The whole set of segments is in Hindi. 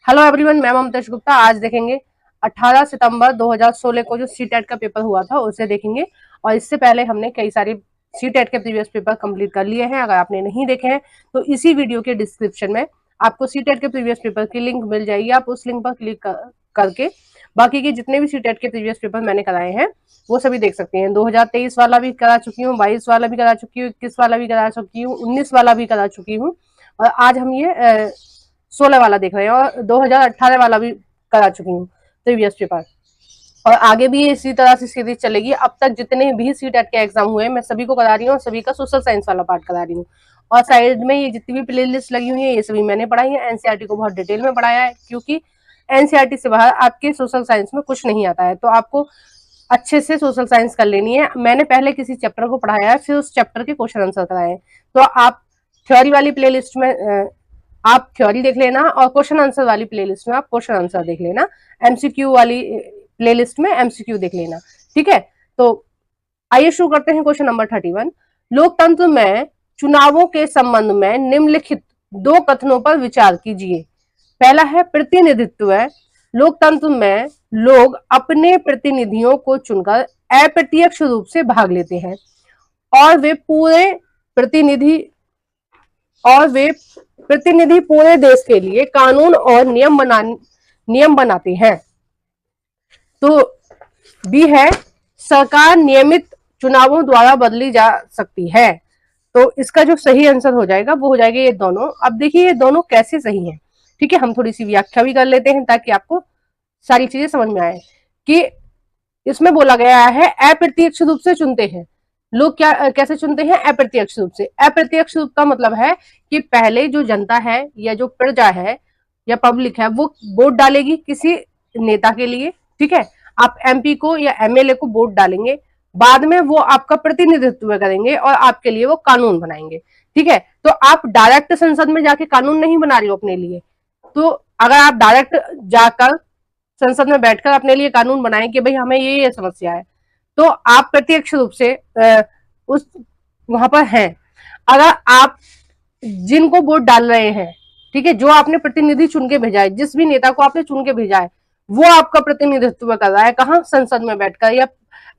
हेलो एवरीवन, मैं ममता गुप्ता। आज देखेंगे 18 सितंबर 2016 को जो सीटेट का पेपर हुआ था उसे देखेंगे। और इससे पहले हमने कई सारे सीटेट के प्रीवियस पेपर कंप्लीट कर लिए हैं। अगर आपने नहीं देखे हैं तो इसी वीडियो के डिस्क्रिप्शन में आपको सीटेट के प्रीवियस पेपर की लिंक मिल जाएगी। आप उस लिंक पर क्लिक करके बाकी के जितने भी सीटेट के प्रीवियस पेपर मैंने कराए हैं वो सभी देख सकते हैं। 2023 वाला भी करा चुकी हूँ, 22 वाला भी करा चुकी हूँ, 21 वाला भी करा चुकी हूँ, 19 वाला भी करा चुकी हूँ और आज हम ये 16 वाला देख रहे हैं और 2018 वाला भी करा चुकी हूँ प्रीवियस पेपर। और आगे भी इसी तरह से सीरीज चलेगी। अब तक जितने भी सीटेट के एग्जाम हुए मैं सभी को करा रही हूँ और सभी का सोशल साइंस वाला पार्ट करा रही हूँ। और साइड में ये जितनी भी प्ले लिस्ट लगी हुई है ये सभी मैंने पढ़ाई है। एनसीईआरटी को बहुत डिटेल में पढ़ाया है क्योंकि एनसीईआरटी से बाहर आपके सोशल साइंस में कुछ नहीं आता है, तो आपको अच्छे से सोशल साइंस कर लेनी है। मैंने पहले किसी चैप्टर को पढ़ाया है, फिर उस चैप्टर के क्वेश्चन आंसर कराए हैं। तो आप थ्योरी वाली प्ले लिस्ट में आप थ्योरी देख लेना और क्वेश्चन आंसर वाली प्लेलिस्ट में आप क्वेश्चन आंसर देख लेना। एमसीक्यू वाली प्लेलिस्ट में एमसीक्यू देख लेना। ठीक है, तो आइए शुरू करते हैं। क्वेश्चन नंबर 31, लोकतंत्र में चुनावों के संबंध में निम्नलिखित दो कथनों पर विचार कीजिए। पहला है प्रतिनिधित्व। लोकतंत्र में लोग अपने प्रतिनिधियों को चुनकर अप्रत्यक्ष रूप से भाग लेते हैं और वे प्रतिनिधि पूरे देश के लिए कानून और नियम बनाते हैं। तो बी है, सरकार नियमित चुनावों द्वारा बदली जा सकती है। तो इसका जो सही आंसर हो जाएगा वो हो जाएगा ये दोनों। अब देखिए ये दोनों कैसे सही हैं। ठीक है, हम थोड़ी सी व्याख्या भी कर लेते हैं ताकि आपको सारी चीजें समझ में आए कि इसमें बोला गया है अप्रत्यक्ष रूप से चुनते हैं। लोग क्या कैसे चुनते हैं? अप्रत्यक्ष रूप से। अप्रत्यक्ष रूप का मतलब है कि पहले जो जनता है या जो प्रजा है या पब्लिक है वो वोट डालेगी किसी नेता के लिए। ठीक है, आप एमपी को या एमएलए को वोट डालेंगे, बाद में वो आपका प्रतिनिधित्व करेंगे और आपके लिए वो कानून बनाएंगे। ठीक है, तो आप डायरेक्ट संसद में जाके कानून नहीं बना रहे हो अपने लिए। तो अगर आप डायरेक्ट जाकर संसद में बैठकर अपने लिए कानून बनाएं कि भाई हमें ये समस्या है, तो आप प्रत्यक्ष रूप से उस वहां पर हैं। अगर आप जिनको वोट डाल रहे हैं, ठीक है, जो आपने प्रतिनिधि चुन के भेजा है, जिस भी नेता को आपने चुन के भेजा है वो आपका प्रतिनिधित्व कर रहा है। कहाँ? संसद में बैठकर या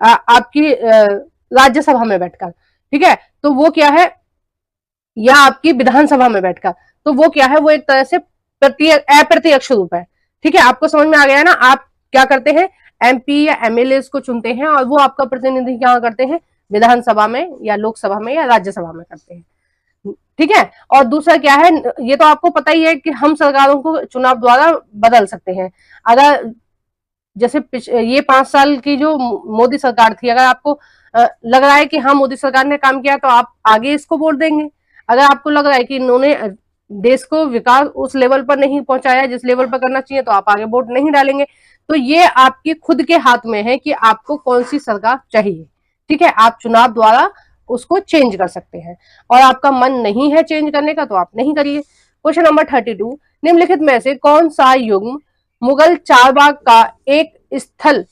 आपकी राज्यसभा में बैठकर। ठीक है, तो वो क्या है, या आपकी विधानसभा में बैठकर। तो वो क्या है, वो एक तरह से अप्रत्यक्ष रूप है। ठीक है, आपको समझ में आ गया ना? आप क्या करते हैं, एमपी या एमएलए को चुनते हैं और वो आपका प्रतिनिधि क्या करते हैं, विधानसभा में या लोकसभा में या राज्यसभा में करते हैं। ठीक है, और दूसरा क्या है, ये तो आपको पता ही है कि हम सरकारों को चुनाव द्वारा बदल सकते हैं। अगर जैसे ये 5 साल की जो मोदी सरकार थी, अगर आपको लग रहा है कि हाँ मोदी सरकार ने काम किया तो आप आगे इसको वोट देंगे। अगर आपको लग रहा है कि इन्होंने देश को विकास उस लेवल पर नहीं पहुंचाया जिस लेवल पर करना चाहिए तो आप आगे वोट नहीं डालेंगे। तो ये आपके खुद के हाथ में है कि आपको कौन सी सरकार चाहिए। ठीक है, आप चुनाव द्वारा उसको चेंज कर सकते हैं और आपका मन नहीं है चेंज करने का तो आप नहीं करिए। क्वेश्चन नंबर 32, निम्नलिखित में से कौन सा युग्म मुगल चारबाग का एक स्थल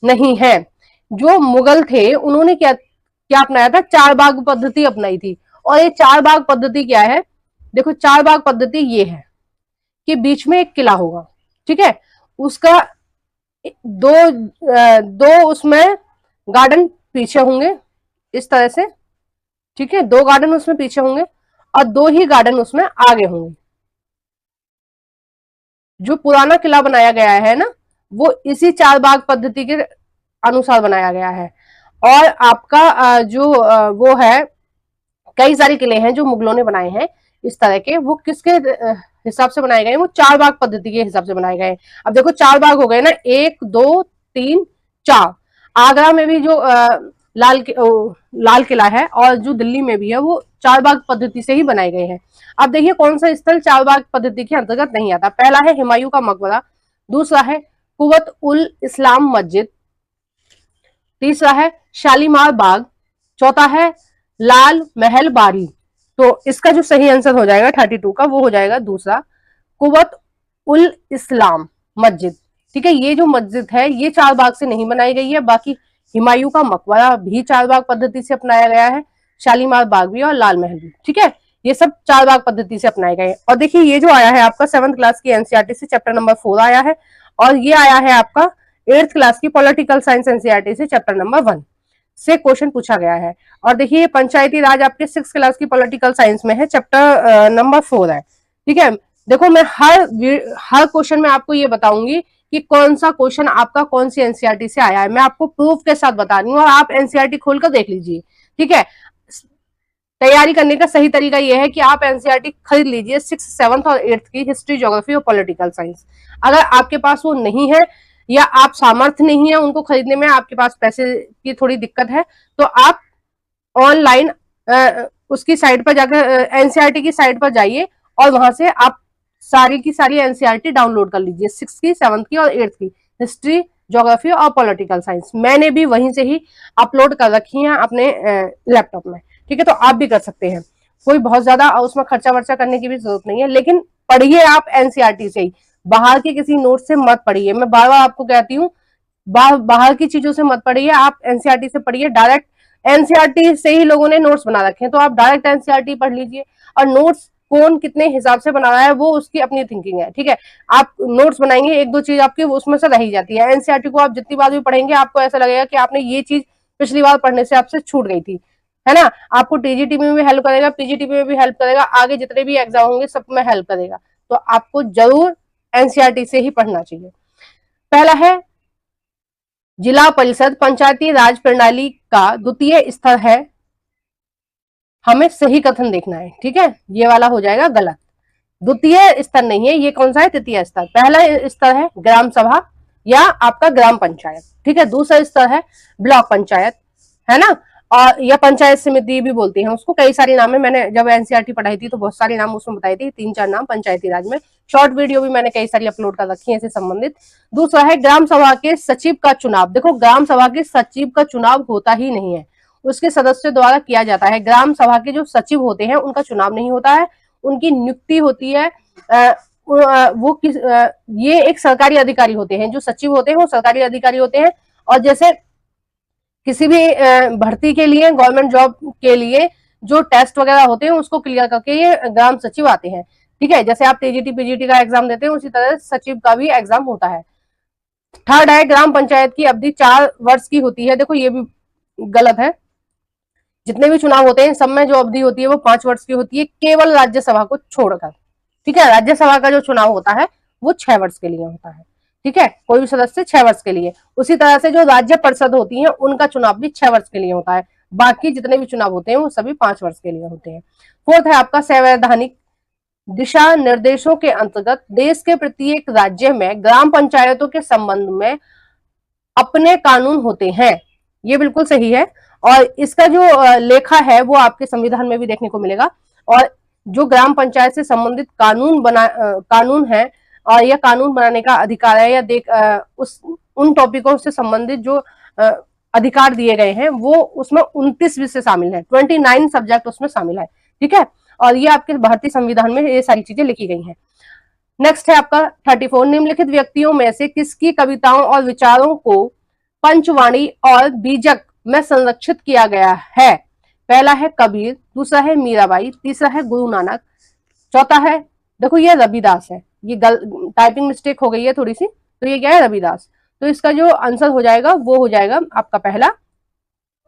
नहीं है? जो मुगल थे उन्होंने क्या क्या अपनाया था? चारबाग पद्धति अपनाई थी। और ये चारबाग पद्धति क्या है? देखो, चारबाग पद्धति ये है कि बीच में एक किला होगा। ठीक है, उसका दो उसमें गार्डन पीछे होंगे इस तरह से। ठीक है, 2 गार्डन उसमें पीछे होंगे और 2 ही गार्डन उसमें आगे होंगे। जो पुराना किला बनाया गया है ना, वो इसी चारबाग पद्धति के अनुसार बनाया गया है। और आपका जो वो है, कई सारे किले हैं जो मुगलों ने बनाए हैं इस तरह के, वो किसके हिसाब से बनाए गए हैं? वो चारबाग पद्धति के हिसाब से बनाए गए हैं। अब देखो 4 बाग हो गए ना, 1 2 3 4। आगरा में भी जो लाल किला है और जो दिल्ली में भी है वो 4 बाग पद्धति से ही बनाए गए हैं। अब देखिए कौन सा स्थल 4 बाग पद्धति के अंतर्गत नहीं आता। पहला है हुमायूं का मकबरा, दूसरा है कुवत उल इस्लाम मस्जिद, तीसरा है शालीमार बाग, चौथा है लाल महल बारी। तो इसका जो सही आंसर हो जाएगा 32 का वो हो जाएगा दूसरा, कुवत उल इस्लाम मस्जिद। ठीक है, ये जो मस्जिद है ये 4 बाग से नहीं बनाई गई है। बाकी हुमायूं का मकबरा भी 4 बाग पद्धति से अपनाया गया है, शालीमार बाग भी और लाल महल भी। ठीक है, ये सब 4 भाग पद्धति से अपनाए गए। और देखिए ये जो आया है आपका 7th क्लास की एनसीईआरटी से चैप्टर नंबर 4 आया है, और ये आया है आपका 8th क्लास की पॉलिटिकल साइंस एनसीईआरटी से चैप्टर नंबर 1 से क्वेश्चन पूछा गया है। और देखिए ये पंचायती राज आपके 6th क्लास की पॉलिटिकल साइंस में है, चैप्टर नंबर 4 है। ठीक है, देखो मैं हर क्वेश्चन में आपको ये बताऊंगी कि कौन सा क्वेश्चन आपका कौन सी एनसीईआरटी से आया है, मैं आपको प्रूफ के साथ बता रही हूँ, और आप एनसीईआरटी खोलकर देख लीजिए। ठीक है, तैयारी करने का सही तरीका यह है कि आप एनसीईआरटी खरीद लीजिए 6th, 7th और 8th की हिस्ट्री, ज्योग्राफी और पॉलिटिकल साइंस। अगर आपके पास वो नहीं है या आप सामर्थ्य नहीं है उनको खरीदने में, आपके पास पैसे की थोड़ी दिक्कत है, तो आप ऑनलाइन उसकी साइट पर जाकर एनसीईआरटी की साइट पर जाइए और वहां से आप सारी की सारी एनसीईआरटी डाउनलोड कर लीजिए, 6th की, 7th की और 8th की हिस्ट्री, ज्योग्राफी और पॉलिटिकल साइंस। मैंने भी वहीं से ही अपलोड कर रखी है अपने लैपटॉप में। ठीक है, तो आप भी कर सकते हैं, कोई बहुत ज्यादा उसमें खर्चा वर्चा करने की भी जरूरत नहीं है, लेकिन पढ़िए आप एनसीईआरटी से ही, बाहर के किसी नोट से मत पढ़िए। मैं बार बार आपको कहती हूँ बाहर की चीजों से मत पढ़िए, आप एनसीईआरटी से पढ़िए। डायरेक्ट एनसीईआरटी से ही लोगों ने नोट्स बना रखे हैं, तो आप डायरेक्ट एनसीईआरटी पढ़ लीजिए। और नोट्स कौन कितने हिसाब से बना रहा है वो उसकी अपनी थिंकिंग है। ठीक है, आप नोट्स बनाएंगे, एक दो चीज आपकी उसमें से रह ही जाती है। एनसीईआरटी को आप जितनी बार भी पढ़ेंगे आपको ऐसा लगेगा कि आपने ये चीज पिछली बार पढ़ने से आपसे छूट गई थी, है ना। आपको टीजीटी में भी हेल्प करेगा, पीजीटी में भी हेल्प करेगा, आगे जितने भी एग्जाम होंगे सब में हेल्प करेगा। तो आपको जरूर एनसीईआरटी से ही पढ़ना चाहिए। पहला है जिला परिषद पंचायती राज प्रणाली का द्वितीय स्तर है, हमें सही कथन देखना है। ठीक है, ये वाला हो जाएगा गलत, द्वितीय स्तर नहीं है, ये कौन सा है, तृतीय स्तर। पहला स्तर है ग्राम सभा या आपका ग्राम पंचायत। ठीक है, दूसरा स्तर है ब्लॉक पंचायत, है ना, और या पंचायत समिति भी बोलते हैं उसको, कई सारे नाम है। मैंने जब एनसीईआरटी पढ़ाई थी तो बहुत सारे नाम उसमें बताए थे, 3-4 नाम पंचायती राज में। शॉर्ट वीडियो भी मैंने कई सारी अपलोड कर रखी है इससे संबंधित। दूसरा है ग्राम सभा के सचिव का चुनाव। देखो ग्राम सभा के सचिव का चुनाव होता ही नहीं है, उसके सदस्यों द्वारा किया जाता है। ग्राम सभा के जो सचिव होते हैं उनका चुनाव नहीं होता है, उनकी नियुक्ति होती है। ये एक सरकारी अधिकारी होते हैं, जो सचिव होते हैं वो सरकारी अधिकारी होते हैं। और जैसे किसी भी भर्ती के लिए, गवर्नमेंट जॉब के लिए जो टेस्ट वगैरह होते हैं उसको क्लियर करके ये ग्राम सचिव आते हैं। ठीक है, जैसे आप टीजीटी पीजीटी का एग्जाम देते हैं उसी तरह सचिव का भी एग्जाम होता है। थर्ड है ग्राम पंचायत की अवधि 4 वर्ष की होती है। देखो ये भी गलत है, जितने भी चुनाव होते हैं सब में जो अवधि होती है वो 5 वर्ष की होती है, केवल राज्यसभा को छोड़कर। ठीक है, राज्यसभा का जो चुनाव होता है वो 6 वर्ष के लिए होता है। ठीक है, कोई भी सदस्य 6 वर्ष के लिए। उसी तरह से जो राज्य परिषद होती है उनका चुनाव भी 6 वर्ष के लिए होता है, बाकी जितने भी चुनाव होते हैं वो सभी 5 वर्ष के लिए होते हैं। फोर्थ है आपका संवैधानिक दिशा निर्देशों के अंतर्गत देश के प्रत्येक राज्य में ग्राम पंचायतों के संबंध में अपने कानून होते हैं। ये बिल्कुल सही है, और इसका जो लेखा है वो आपके संविधान में भी देखने को मिलेगा। और जो ग्राम पंचायत से संबंधित कानून है और यह कानून बनाने का अधिकार है, या उन टॉपिकों से संबंधित जो अधिकार दिए गए हैं वो उसमें 29 विषय शामिल है, 29 सब्जेक्ट उसमें शामिल है। ठीक है, और ये आपके भारतीय संविधान में ये सारी चीजें लिखी गई हैं। नेक्स्ट है आपका 34, निम्नलिखित व्यक्तियों में से किसकी कविताओं और विचारों को पंचवाणी और बीजक में संरक्षित किया गया है। पहला है कबीर, दूसरा है मीराबाई, तीसरा है गुरु नानक, चौथा है, देखो ये रविदास है, ये टाइपिंग मिस्टेक हो गई है थोड़ी सी, तो ये क्या है, रविदास। तो इसका जो आंसर हो जाएगा वो हो जाएगा आपका पहला।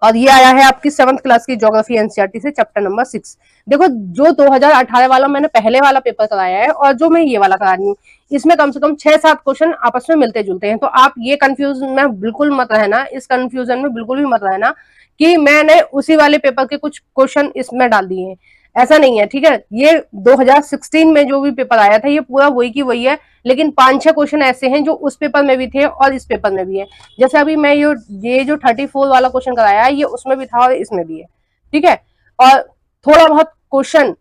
और ये आया है आपकी 7th क्लास की ज्योग्राफी एनसीईआरटी से चैप्टर नंबर 6। देखो जो 2018 वाला मैंने पहले वाला पेपर कराया है और जो मैं ये वाला करा रही हूँ, इसमें कम से कम 6-7 क्वेश्चन आपस में मिलते जुलते हैं। तो आप ये कंफ्यूजन में बिल्कुल मत रहना, इस कंफ्यूजन में बिल्कुल भी मत रहना कि मैंने उसी वाले पेपर के कुछ क्वेश्चन इसमें डाल दिए हैं, ऐसा नहीं है। ठीक है, ये 2016 में जो भी पेपर आया था ये पूरा वही की वही है, लेकिन 5-6 क्वेश्चन ऐसे हैं जो उस पेपर में भी थे और इस पेपर में भी है। जैसे अभी मैं ये जो 34 वाला क्वेश्चन कराया है ये उसमें भी था और इसमें भी है। ठीक है, और थोड़ा बहुत क्वेश्चन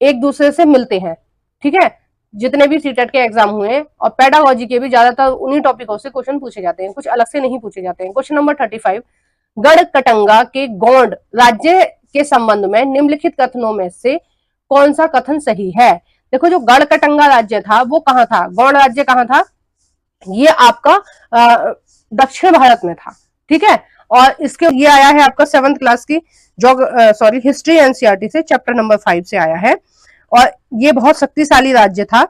एक दूसरे से मिलते हैं। ठीक है, जितने भी सीटेट के एग्जाम हुए हैं और पेडागोजी के भी ज्यादातर उन्हीं टॉपिकों से क्वेश्चन पूछे जाते हैं, कुछ अलग से नहीं पूछे जाते हैं। क्वेश्चन नंबर 35, गढ़कटंगा के गौंड राज्य के संबंध में निम्नलिखित कथनों में से कौन सा कथन सही है। देखो जो गढ़कटंगा राज्य था वो कहाँ था, गौंड राज्य कहाँ था, ये आपका दक्षिण भारत में था। ठीक है, और इसके ये आया है आपका 7th क्लास की हिस्ट्री एनसीईआरटी से, चैप्टर नंबर 5 से आया है। और ये बहुत शक्तिशाली राज्य था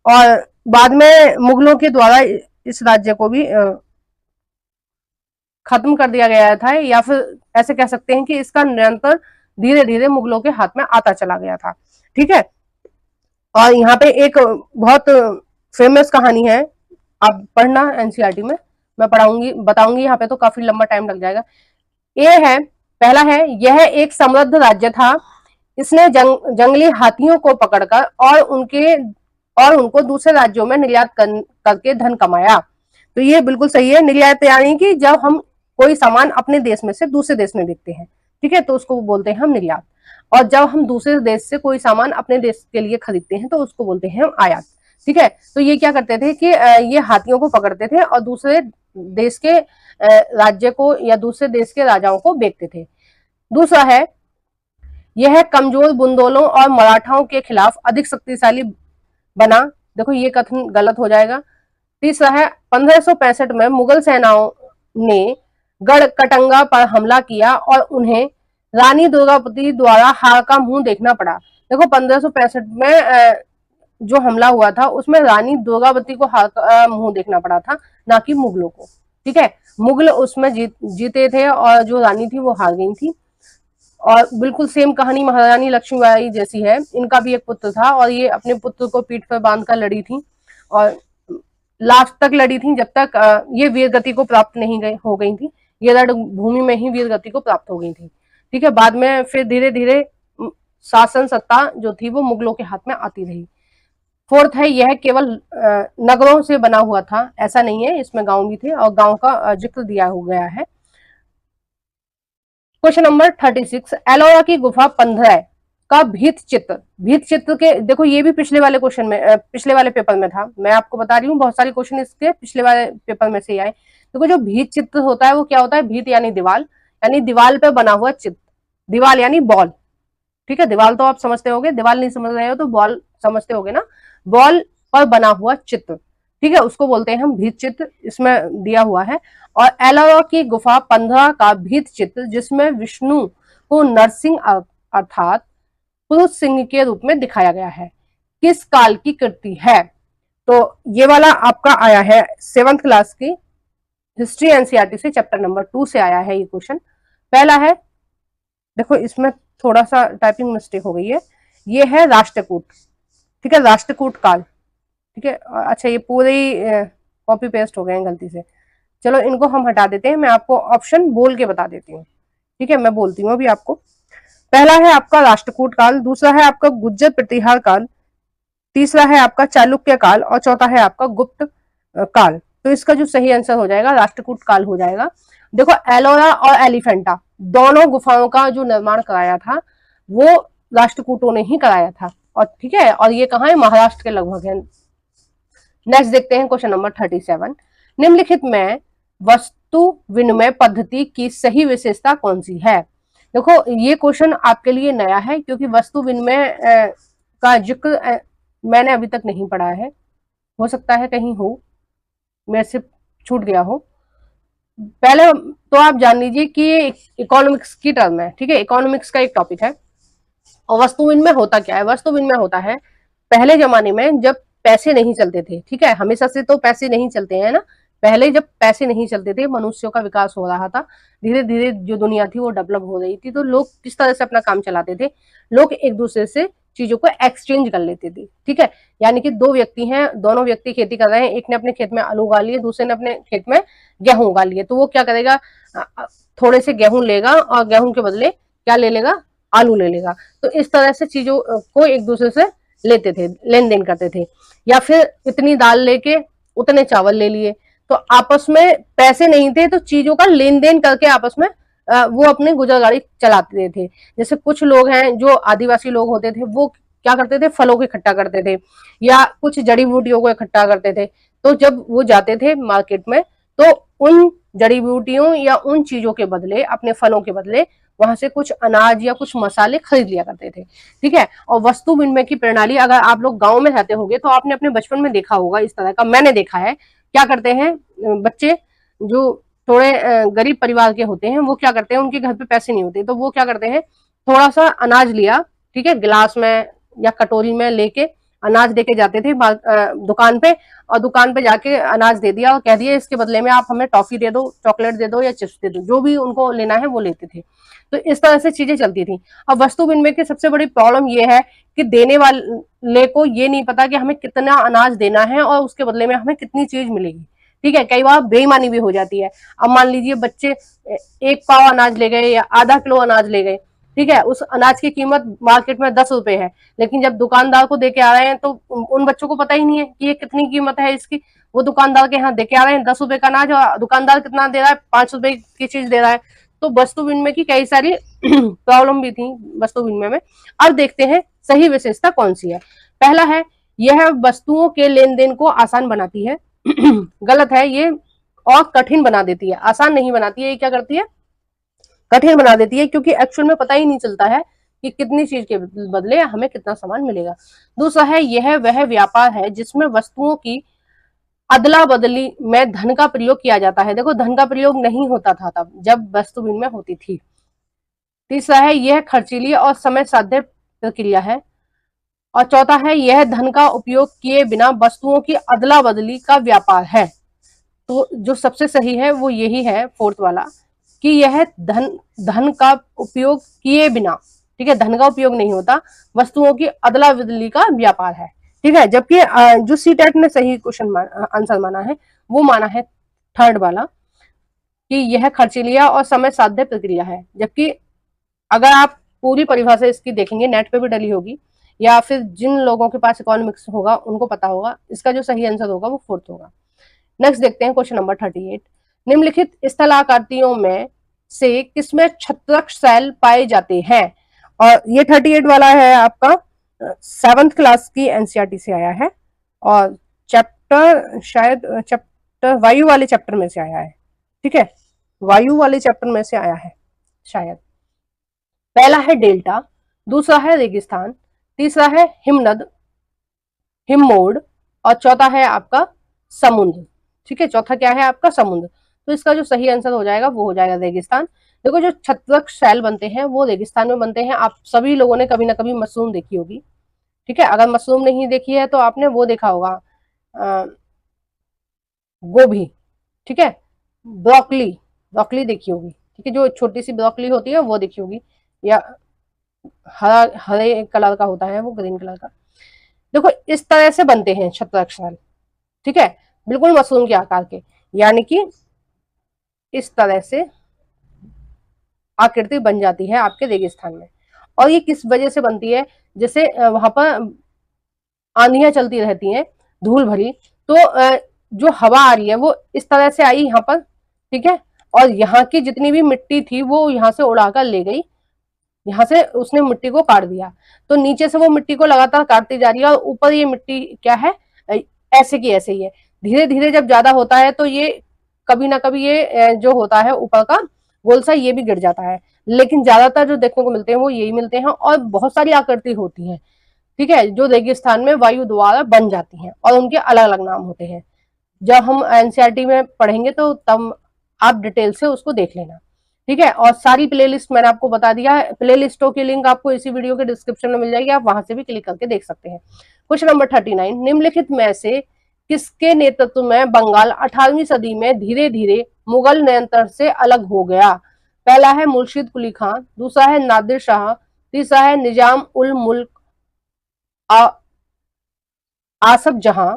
और बाद में मुगलों के द्वारा इस राज्य को भी खत्म कर दिया गया था, या फिर ऐसे कह सकते हैं कि इसका नियंत्रण धीरे धीरे मुगलों के हाथ में आता चला गया था। ठीक है, और यहाँ पे एक बहुत फेमस कहानी है, आप पढ़ना एनसीईआरटी में, मैं पढ़ाऊंगी बताऊंगी, यहाँ पे तो काफी लंबा टाइम लग जाएगा। ये है, पहला है, यह एक समृद्ध राज्य था। इसने जंगली हाथियों को पकड़कर और उनको दूसरे राज्यों में निर्यात करके धन कमाया। तो ये बिल्कुल सही है। निर्यात यानी कि जब हम कोई सामान अपने देश में से दूसरे देश में बेचते हैं, ठीक है, तो उसको बोलते हैं हम निर्यात। और जब हम दूसरे देश से कोई सामान अपने देश के लिए खरीदते हैं तो उसको बोलते हैं हम आयात। ठीक है, तो ये क्या करते थे कि ये हाथियों को पकड़ते थे और दूसरे देश के राज्य को या दूसरे देश के राजाओं को बेचते थे। दूसरा है, यह कमजोर बुंदेलों और मराठाओं के खिलाफ अधिक शक्तिशाली बना। देखो ये कथन गलत हो जाएगा। तीसरा है, 1565 में मुगल सेनाओं ने गढ़ कटंगा पर हमला किया और उन्हें रानी दुर्गावती द्वारा हार का मुंह देखना पड़ा। देखो 1565 में जो हमला हुआ था उसमें रानी दुर्गावती को हार का मुंह देखना पड़ा था, ना कि मुगलों को। ठीक है, मुगल उसमें जीते थे और जो रानी थी वो हार गई थी। और बिल्कुल सेम कहानी महारानी लक्ष्मीबाई जैसी है। इनका भी एक पुत्र था और ये अपने पुत्र को पीठ पर बांधकर लड़ी थी और लास्ट तक लड़ी थी, जब तक ये वीर गति को प्राप्त नहीं हो गई थी। ये रणभूमि में ही वीर गति को प्राप्त हो गई थी। ठीक है, बाद में फिर धीरे धीरे शासन सत्ता जो थी वो मुगलों के हाथ में आती रही। फोर्थ है, यह केवल नगरों से बना हुआ था, ऐसा नहीं है, इसमें गांव भी थे और गांव का जिक्र दिया हो गया है। क्वेश्चन नंबर 36, एलोरा की गुफा 15 का भीत चित्र के, देखो ये भी पिछले वाले क्वेश्चन में पिछले वाले पेपर में था, मैं आपको बता रही हूँ, बहुत सारे क्वेश्चन इसके पिछले वाले पेपर में से ही आए। देखो जो भीत चित्र होता है वो क्या होता है, भीत यानी दीवाल, यानी दीवाल पे बना हुआ चित्र, दीवाल यानी बॉल। ठीक है, दीवाल तो आप समझते होगे, दीवाल नहीं समझ रहे हो तो बॉल समझते होगे ना, बॉल पर बना हुआ चित्र, ठीक है, उसको बोलते हैं हम भीत चित्र, इसमें दिया हुआ है। और एलोरा की गुफा 15 का भीत चित्र, जिसमें विष्णु को नरसिंह अर्थात पुरुष सिंह के रूप में दिखाया गया है, किस काल की कृति है। तो ये वाला आपका आया है 7th क्लास की हिस्ट्री एनसीईआरटी से, चैप्टर नंबर 2 से आया है ये क्वेश्चन। पहला है, देखो इसमें थोड़ा सा टाइपिंग मिस्टेक हो गई है, ये है राष्ट्रकूट। ठीक है, राष्ट्रकूट काल। ठीक है, अच्छा ये पूरे कॉपी पेस्ट हो गए हैं गलती से, चलो इनको हम हटा देते हैं, मैं आपको ऑप्शन बोल के बता देती हूँ। ठीक है, मैं बोलती हूँ अभी आपको। पहला है आपका राष्ट्रकूट काल, दूसरा है आपका गुज्जर प्रतिहार काल, तीसरा है आपका चालुक्य काल और चौथा है आपका गुप्त काल। तो इसका जो सही आंसर हो जाएगा राष्ट्रकूट काल हो जाएगा। देखो एलोरा और एलिफेंटा दोनों गुफाओं का जो निर्माण कराया था वो राष्ट्रकूटों ने ही कराया था। और ठीक है, और ये कहाँ है, महाराष्ट्र के लगभग है। नेक्स्ट देखते हैं क्वेश्चन नंबर 37, निम्नलिखित में वस्तु विनिमय पद्धति की सही विशेषता कौन सी है। देखो ये क्वेश्चन आपके लिए नया है क्योंकि वस्तु विनिमय का जिक्र मैंने अभी तक नहीं पढ़ा है, हो सकता है कहीं हो, मेरे से छूट गया हो। पहले तो आप जान लीजिए कि ये इकोनॉमिक्स की टर्म है। ठीक है, इकोनॉमिक्स का एक टॉपिक है। और वस्तु विनिमय होता क्या है, वस्तु विनिमय होता है पहले जमाने में जब पैसे नहीं चलते थे। ठीक है, हमेशा से तो पैसे नहीं चलते हैं ना, पहले जब पैसे नहीं चलते थे, मनुष्यों का विकास हो रहा था, धीरे धीरे जो दुनिया थी वो डेवलप हो रही थी, तो लोग किस तरह से अपना काम चलाते थे, लोग एक दूसरे से चीजों को एक्सचेंज कर लेते थे। ठीक है, यानी कि दो व्यक्ति हैं, दोनों व्यक्ति खेती कर रहे हैं, एक ने अपने खेत में आलू उगा लिए, दूसरे ने अपने खेत में गेहूं उगा लिए, तो वो क्या करेगा, थोड़े से गेहूं लेगा और गेहूं के बदले क्या ले लेगा, आलू ले लेगा। तो इस तरह से चीजों को एक दूसरे से लेते थे, लेन देन करते थे। या फिर इतनी दाल लेके उतने चावल ले लिए, तो आपस में पैसे नहीं थे तो चीजों का लेन देन करके आपस में वो अपनी गुजर गाड़ी चलाते थे। जैसे कुछ लोग हैं जो आदिवासी लोग होते थे, वो क्या करते थे, फलों को इकट्ठा करते थे या कुछ जड़ी बूटियों को इकट्ठा करते थे। तो जब वो जाते थे मार्केट में तो उन जड़ी बूटियों या उन चीजों के बदले, अपने फलों के बदले वहां से कुछ अनाज या कुछ मसाले खरीद लिया करते थे। ठीक है, और वस्तु विनिमय की प्रणाली अगर आप लोग गांव में रहते होंगे तो आपने अपने बचपन में देखा होगा, इस तरह का मैंने देखा है। क्या करते हैं बच्चे, जो थोड़े गरीब परिवार के होते हैं, वो क्या करते हैं, उनके घर पे पैसे नहीं होते, तो वो क्या करते हैं, थोड़ा सा अनाज लिया, ठीक है, गिलास में या कटोरी में लेके अनाज देके जाते थे दुकान पे, और दुकान पे जाके अनाज दे दिया और कह दिया इसके बदले में आप हमें टॉफी दे दो, चॉकलेट दे दो या चिप्स दे दो, जो भी उनको लेना है वो लेते थे। तो इस तरह से चीजें चलती थी। अब वस्तु विनिमय की सबसे बड़ी प्रॉब्लम ये है कि देने वाले को ये नहीं पता कि हमें कितना अनाज देना है और उसके बदले में हमें कितनी चीज मिलेगी। ठीक है, कई बार बेईमानी भी हो जाती है। अब मान लीजिए बच्चे 1 पाव अनाज ले गए या आधा किलो अनाज ले गए, ठीक है, उस अनाज की कीमत मार्केट में 10 रुपए है, लेकिन जब दुकानदार को देके आ रहे हैं तो उन बच्चों को पता ही नहीं है कि ये कितनी कीमत है इसकी। वो दुकानदार के यहाँ देके आ रहे हैं 10 रुपए का अनाज, और दुकानदार कितना दे रहा है, 5 रुपए की चीज दे रहा है। तो वस्तु विनिमय की कई सारी प्रॉब्लम भी थी वस्तु विनिमय में। अब देखते हैं सही विशेषता कौन सी है। पहला है, यह वस्तुओं के लेन देन को आसान बनाती है। गलत है, ये और कठिन बना देती है, आसान नहीं बनाती है, ये क्या करती है, कठिन बना देती है, क्योंकि एक्चुअल में पता ही नहीं चलता है कि कितनी चीज के बदले हमें कितना सामान मिलेगा। दूसरा है, यह वह व्यापार है जिसमें वस्तुओं की अदला बदली में धन का प्रयोग किया जाता है। देखो, धन का प्रयोग नहीं होता था तब जब वस्तु विनिमय होती थी। तीसरा है, यह खर्चीली और समय साध्य प्रक्रिया है। और चौथा है, यह धन का उपयोग किए बिना वस्तुओं की अदला बदली का व्यापार है। तो जो सबसे सही है वो यही है, फोर्थ वाला, कि यह धन का उपयोग किए बिना, ठीक है, धन का उपयोग नहीं होता, वस्तुओं की अदला बदली का व्यापार है। ठीक है, जबकि जो सीटेट ने सही क्वेश्चन आंसर माना है वो माना है थर्ड वाला, कि यह खर्चीलिया और समय साध्य प्रक्रिया है। जबकि अगर आप पूरी परिभाषा इसकी देखेंगे, नेट पे भी डली होगी, या फिर जिन लोगों के पास इकोनॉमिक्स होगा उनको पता होगा, इसका जो सही आंसर होगा वो फोर्थ होगा। नेक्स्ट देखते हैं क्वेश्चन नंबर 38। निम्नलिखित स्थलाकृतियों में से किसमें छत्रक शैल पाए जाते हैं? और ये 38 वाला है आपका 7th क्लास की एनसीईआरटी से आया है, और चैप्टर शायद चैप्टर वायु वाले चैप्टर में से आया है। ठीक है, वायु वाले चैप्टर में से आया है शायद। पहला है डेल्टा, दूसरा है रेगिस्तान, तीसरा है हिमनद, हिममोड, और चौथा है आपका समुद्र। ठीक है, चौथा क्या है आपका, समुद्र। तो इसका जो सही आंसर हो जाएगा वो हो जाएगा रेगिस्तान। देखो, जो छत्रक शैल बनते हैं वो रेगिस्तान में बनते हैं। आप सभी लोगों ने कभी ना कभी मशरूम देखी होगी। ठीक है, अगर मशरूम नहीं देखी है तो आपने वो देखा होगा, गोभी, ठीक है, ब्रोकली, ब्रोकली देखी होगी। ठीक है, जो छोटी सी ब्रोकली होती है वो देखी होगी, या हरे कलर का होता है वो, ग्रीन कलर का। देखो, इस तरह से बनते हैं छत्रक शैल। ठीक है, बिल्कुल मशरूम के आकार के, यानी कि इस तरह से आकृति बन जाती है आपके रेगिस्तान में। और ये किस वजह से बनती है, जैसे वहां पर आंधियां चलती रहती हैं धूल भरी, तो जो हवा आ रही है वो इस तरह से आई यहाँ पर, ठीक है, और यहाँ की जितनी भी मिट्टी थी वो यहाँ से उड़ाकर ले गई, यहाँ से उसने मिट्टी को काट दिया, तो नीचे से वो मिट्टी को लगातार काटती जा रही है, और ऊपर ये मिट्टी क्या है, ऐसे की ऐसे ही है। धीरे धीरे जब ज्यादा होता है तो ये कभी ना कभी ये जो होता है ऊपर का गोल सा, ये भी गिर जाता है। लेकिन ज्यादातर जो देखने को मिलते हैं वो यही मिलते हैं, और बहुत सारी आकृति होती है, ठीक है, जो रेगिस्तान में वायु द्वारा बन जाती हैं, और उनके अलग अलग नाम होते हैं। जब हम एनसीईआरटी में पढ़ेंगे तो तब आप डिटेल से उसको देख लेना। ठीक है, और सारी प्लेलिस्ट मैंने आपको बता दिया है, प्लेलिस्टों की लिंक आपको इसी वीडियो के डिस्क्रिप्शन में मिल जाएगी, आप वहां से भी क्लिक करके देख सकते हैं। क्वेश्चन नंबर 39, निम्नलिखित में से किसके नेतृत्व में बंगाल 18वीं सदी में धीरे धीरे मुगल नियंत्रण से अलग हो गया? पहला है मुर्शिद कुली खान, दूसरा है नादिर शाह, तीसरा है निजाम उल मुल्क आसफ जहां,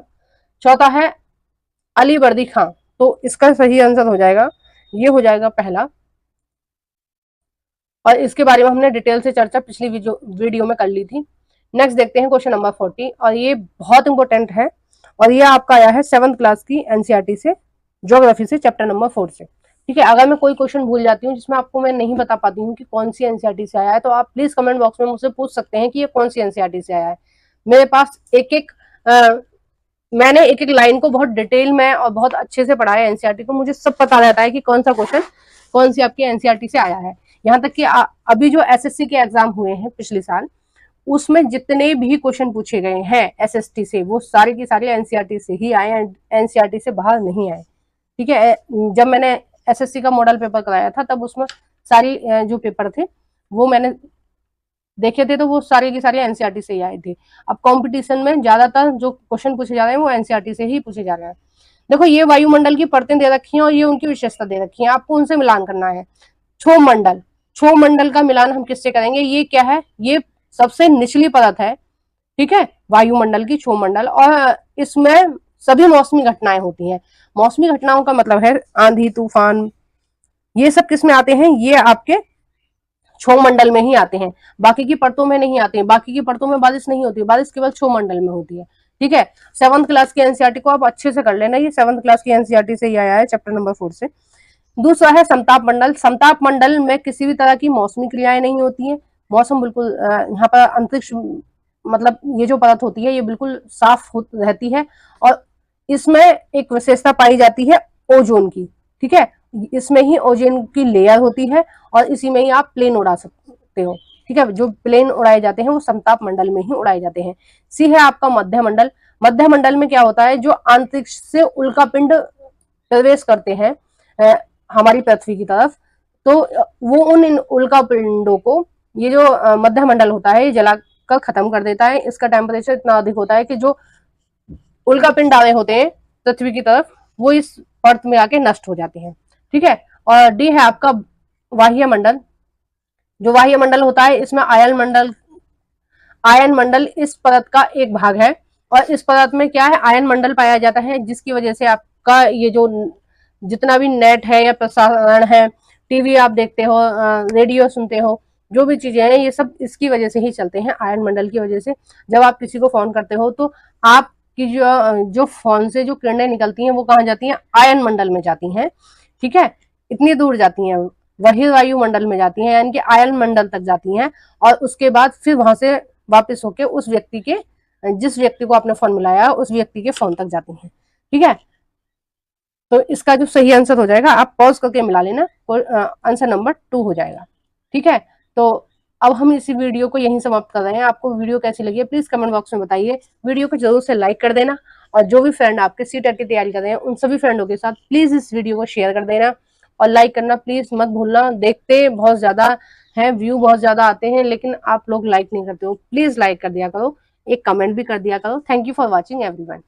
चौथा है अली वर्दी खां। तो इसका सही आंसर हो जाएगा, ये हो जाएगा पहला, और इसके बारे में हमने डिटेल से चर्चा पिछली वीडियो में कर ली थी। नेक्स्ट देखते हैं क्वेश्चन नंबर 40, और ये बहुत इंपॉर्टेंट है, और ये आपका आया है 7th क्लास की एनसीईआरटी से, ज्योग्राफी से, चैप्टर नंबर 4 से। ठीक है, अगर मैं कोई क्वेश्चन भूल जाती हूँ जिसमें आपको मैं नहीं बता पाती हूँ कि कौन सी एनसीईआरटी से आया है, तो आप प्लीज कमेंट बॉक्स में मुझसे पूछ सकते हैं कि ये कौन सी एनसीईआरटी से आया है। मेरे पास मैंने एक एक लाइन को बहुत डिटेल में और बहुत अच्छे से पढ़ा है एनसीईआरटी को, मुझे सब पता रहता है कि कौन सा क्वेश्चन कौन सी आपकी एनसीईआरटी से आया है। यहाँ तक कि अभी जो एसएससी के एग्जाम हुए हैं पिछले साल, उसमें जितने भी क्वेश्चन पूछे गए हैं एसएसटी से, वो सारे की सारे एनसीईआरटी से ही आए, एनसीईआरटी से बाहर नहीं आए। ठीक है, जब मैंने एसएससी का मॉडल पेपर कराया था, तब उसमें सारी जो पेपर थे वो मैंने देखे थे, तो वो सारे की सारी एनसीईआरटी से ही आए थे। अब कंपटीशन में ज्यादातर जो क्वेश्चन पूछे जा रहे हैं वो एनसीईआरटी से ही पूछे जा रहे हैं। देखो ये वायुमंडल की परतें दे रखी हैं और ये उनकी विशेषता दे रखी है, आपको उनसे मिलान करना है। क्षोभ मंडल, क्षोभ मंडल का मिलान हम किससे करेंगे? ये क्या है? ये सबसे निचली परत है, ठीक है, वायुमंडल की क्षोभ मंडल, और इसमें सभी मौसमी घटनाएं होती हैं। मौसमी घटनाओं का मतलब है आंधी तूफान, ये सब किस में आते हैं? ये आपके क्षोभ मंडल में ही आते हैं, बाकी की परतों में नहीं आते हैं। बाकी की परतों में बारिश नहीं होती, बारिश केवल क्षोभ मंडल में होती है, ठीक है। 7th क्लास की एनसीईआरटी को आप अच्छे से कर लेना, ये 7th क्लास की एनसीईआरटी से ही आया है, चैप्टर नंबर 4 से। दूसरा है समताप मंडल। समताप मंडल में किसी भी तरह की मौसमी क्रियाएं नहीं होती हैं, मौसम बिल्कुल यहाँ पर अंतरिक्ष मतलब ये जो परत होती है ये बिल्कुल साफ रहती है, और इसमें एक विशेषता पाई जाती है ओजोन की, ठीक है। इसमें ही ओजोन की लेयर होती है और इसी में ही आप प्लेन उड़ा सकते हो, ठीक है। जो प्लेन उड़ाए जाते हैं वो समताप मंडल में ही उड़ाए जाते हैं। सी है आपका मध्य मंडल। मध्य मंडल में क्या होता है? जो अंतरिक्ष से उल्का पिंड प्रवेश करते हैं हमारी पृथ्वी की तरफ, तो वो उन उल्का पिंडों को ये जो मध्य मंडल होता है ये जलाकर खत्म कर देता है। इसका टेम्परेचर इतना अधिक होता है कि जो उल्का पिंड आ रहे होते हैं पृथ्वी की तरफ वो इस परत में आके नष्ट हो जाते हैं, ठीक है। और डी है आपका वाह्य मंडल। जो वाह्य मंडल होता है इसमें आयन मंडल इस परत का एक भाग है, और इस परत में क्या है? आयन मंडल पाया जाता है, जिसकी वजह से आपका ये जो जितना भी नेट है या प्रसारण है, टीवी आप देखते हो, रेडियो सुनते हो, जो भी चीजें हैं ये सब इसकी वजह से ही चलते हैं, आयन मंडल की वजह से। जब आप किसी को फोन करते हो तो आपकी जो फोन से जो किरणें निकलती हैं वो कहाँ जाती हैं? आयन मंडल में जाती हैं, ठीक है। इतनी दूर जाती हैं, बहिर्वायु मंडल में जाती हैं, यानी कि आयन मंडल तक जाती हैं, और उसके बाद फिर वहां से वापस होके उस व्यक्ति के, जिस व्यक्ति को आपने फोन मिलाया उस व्यक्ति के फोन तक जाती हैं, ठीक है। तो इसका जो सही आंसर हो जाएगा, आप पॉज करके मिला लेना, आंसर नंबर 2 हो जाएगा, ठीक है। तो अब हम इसी वीडियो को यहीं समाप्त कर रहे हैं। आपको वीडियो कैसी लगी है प्लीज कमेंट बॉक्स में बताइए। वीडियो को जरूर से लाइक कर देना, और जो भी फ्रेंड आपके सीटेट की तैयारी कर रहे हैं उन सभी फ्रेंडों के साथ प्लीज इस वीडियो को शेयर कर देना, और लाइक करना प्लीज मत भूलना। देखते बहुत ज्यादा है, व्यू बहुत ज्यादा आते हैं, लेकिन आप लोग लाइक नहीं करते हो। प्लीज लाइक कर दिया करो, एक कमेंट भी कर दिया करो। Thank you for watching everyone.